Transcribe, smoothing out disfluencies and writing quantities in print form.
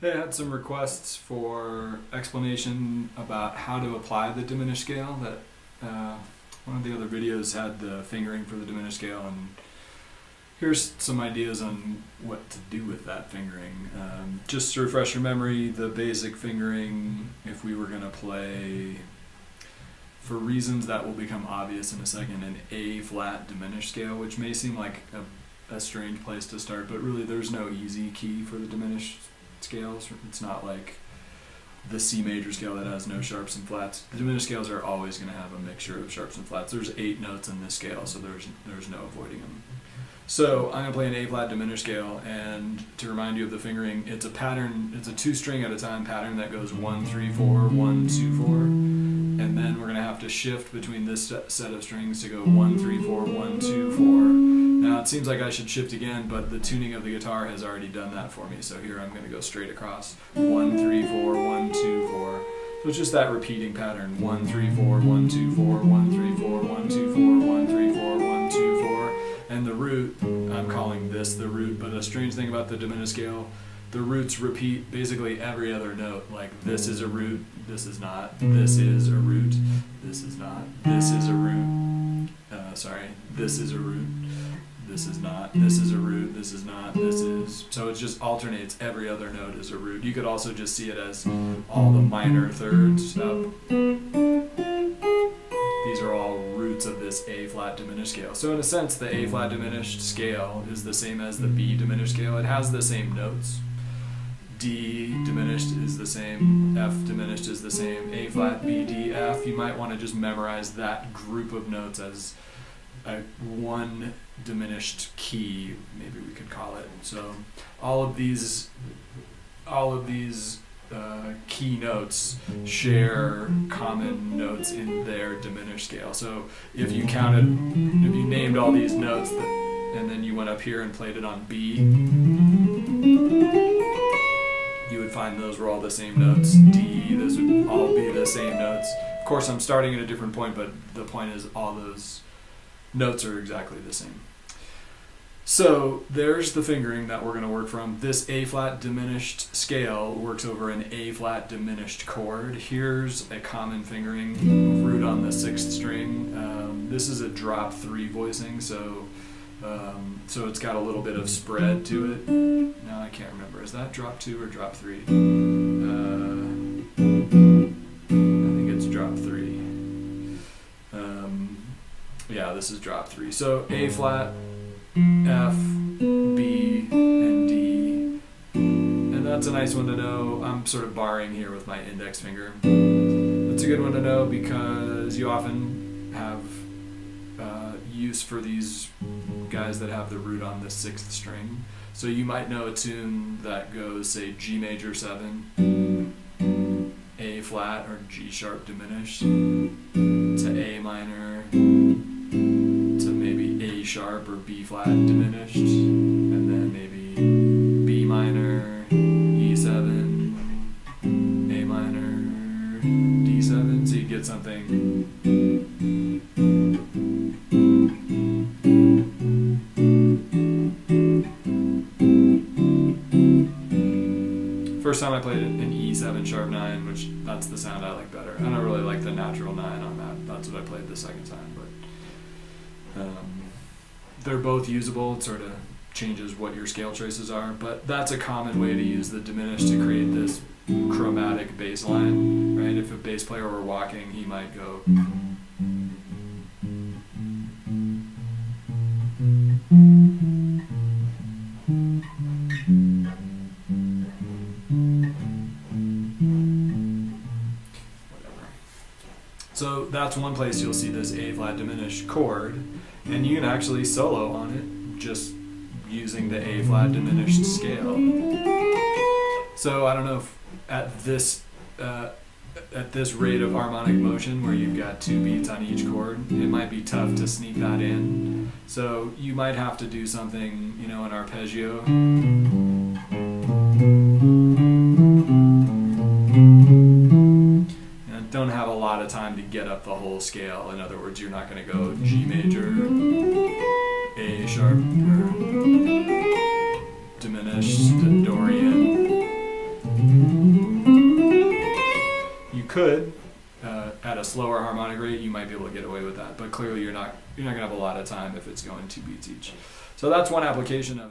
Hey, I had some requests for explanation about how to apply the diminished scale. One of the other videos had the fingering for the diminished scale, and here's some ideas on what to do with that fingering. Just to refresh your memory, the basic fingering, if we were going to play, for reasons that will become obvious in a second, an A-flat diminished scale, which may seem like a strange place to start, but really there's no easy key for the diminished scales. It's not like the C major scale that has no sharps and flats. The diminished scales are always going to have a mixture of sharps and flats. There's 8 notes in this scale, so there's no avoiding them. So I'm going to play an A-flat diminished scale, and to remind you of the fingering, it's a pattern, it's a 2-string at a time pattern that goes 1, 3, 4, 1, 2, 4, and then we're going to have to shift between this set of strings to go 1, 3, 4, 1, 2, 4. Now it seems like I should shift again, but the tuning of the guitar has already done that for me, so here I'm going to go straight across 1, 3, 4, 1, 2, 4. So it's just that repeating pattern, 1, 3, 4, 1, 2, 4, 1, 3, 4, 1, 2, 4, 1, 3, 4, 1, 2, 4. And the root, I'm calling this the root, but a strange thing about the diminished scale, the roots repeat basically every other note. Like this is a root, this is not, this is a root, this is not, this is a root, this is a root, this is not, this is a root, this is not, this is, so it just alternates every other note as a root. You could also just see it as all the minor thirds up. These are all roots of this A-flat diminished scale. So in a sense, the A-flat diminished scale is the same as the B diminished scale. It has the same notes. D diminished is the same, F diminished is the same, A-flat, B, D, F. You might want to just memorize that group of notes as one diminished key, maybe we could call it. So all of these key notes share common notes in their diminished scale. So if you named all these notes and then you went up here and played it on B, you would find those were all the same notes. D, those would all be the same notes. Of course, I'm starting at a different point, but the point is all those notes are exactly the same. So there's the fingering that we're going to work from. This A-flat diminished scale works over an A-flat diminished chord. Here's a common fingering, root on the 6th string. This is a drop 3 voicing, so it's got a little bit of spread to it. Now I can't remember, is that drop 2 or drop 3? I think it's drop 3. Yeah, this is drop 3. So A-flat, F, B, and D. And that's a nice one to know. I'm sort of barring here with my index finger. That's a good one to know because you often have use for these guys that have the root on the 6th string. So you might know a tune that goes, say, G major 7, A flat or G sharp diminished, to A minor, to maybe A sharp or B flat diminished, and then maybe B minor, E7, A minor, D7, so you get something. First time I played it in E7 sharp 9, which that's the sound I like better. I don't really like the natural 9 on that. That's what I played the second time, but they're both usable. It sort of changes what your scale choices are, but that's a common way to use the diminished to create this chromatic bass line, right? If a bass player were walking, he might go. So that's one place you'll see this A-flat diminished chord, and you can actually solo on it just using the A-flat diminished scale. So I don't know if at this rate of harmonic motion where you've got 2 beats on each chord, it might be tough to sneak that in. So you might have to do something, you know, an arpeggio. Don't have a lot of time to get up the whole scale. In other words, you're not going to go G major, A sharp, or diminished, Dorian, could, at a slower harmonic rate, you might be able to get away with that. But clearly, you're not going to have a lot of time if it's going 2 beats each. So that's one application of it.